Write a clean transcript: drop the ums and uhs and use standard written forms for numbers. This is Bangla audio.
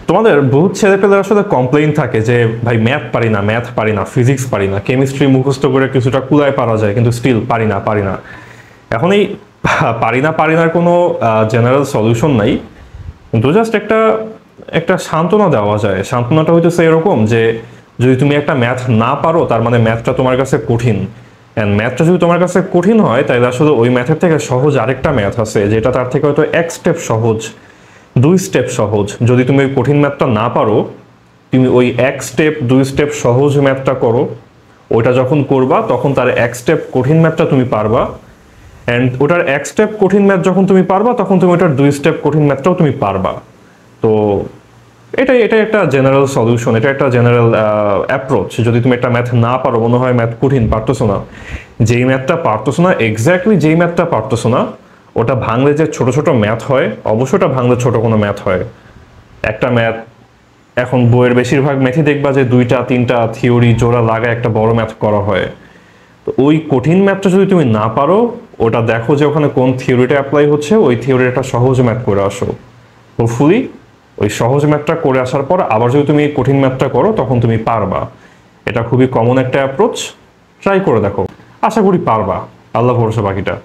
তোমাদের বহুত ছেলেপেলের আসলে কমপ্লেইন থাকে যে ভাই ম্যাথ পারি না ফিজিক্স পারি না, কেমিস্ট্রি মুখস্থ করে কিছুটা কুলায় পারা যায় কিন্তু স্টিল পারি না। এখন এই পারি নার কোনো জেনারেল সলিউশন নাই, কিন্তু জাস্ট একটা একটা সান্ত্বনা দেওয়া যায়। সান্ত্বনাটা হইতেছে এরকম যে যদি তুমি একটা ম্যাথ না পারো তার মানে ম্যাথটা তোমার কাছে কঠিন, অ্যান্ড ম্যাথটা যদি তোমার কাছে কঠিন হয় তাহলে আসলে ওই ম্যাথের থেকে সহজ আরেকটা ম্যাথ আছে যেটা তার থেকে হয়তো এক স্টেপ সহজ, দুই স্টেপ সহজ। যদি তুমি ওই কঠিন ম্যাথটা না পারো, তুমি ওই এক স্টেপ দুই স্টেপ সহজ ম্যাথটা করো, ওইটা যখন করবা তখন তার এক স্টেপ কঠিন ম্যাথটা তুমি পারবা, অ্যান্ড ওটার এক স্টেপ কঠিন ম্যাথ যখন তুমি পারবা তখন তুমি ওটার দুই স্টেপ কঠিন ম্যাথটাও তুমি পারবা। তো এটাই একটা জেনারেল সলিউশন, এটা একটা জেনারেল অ্যাপ্রোচ। যদি তুমি একটা ম্যাথ না পারো, মনে হয় ম্যাথ কঠিন, পারতেছো না, যেই ম্যাথটা পারতেছো না, এক্স্যাক্টলি যেই ম্যাথটা পারতেছো না ওটা ভাঙলে যে ছোট ছোট ম্যাথ হয়, অবশ্যই ওটা ভাঙলে ছোট কোনো ম্যাথ হয়। একটা ম্যাথ, এখন বইয়ের বেশিরভাগ ম্যাথই দেখবা যে দুইটা তিনটা থিওরি জোড়া লাগায় একটা বড় ম্যাথ করা হয়। তো ওই কঠিন ম্যাথটা যদি তুমি না পারো, ওটা দেখো যে ওখানে কোন থিওরিটা অ্যাপ্লাই হচ্ছে, ওই থিওরির একটা সহজ ম্যাথ করে আসো। হোপফুলি ওই সহজ ম্যাথটা করে আসার পর আবার যদি তুমি কঠিন ম্যাথটা করো তখন তুমি পারবা। এটা খুবই কমন একটা অ্যাপ্রোচ, ট্রাই করে দেখো, আশা করি পারবা। আল্লাহ ভরসা বাকিটা।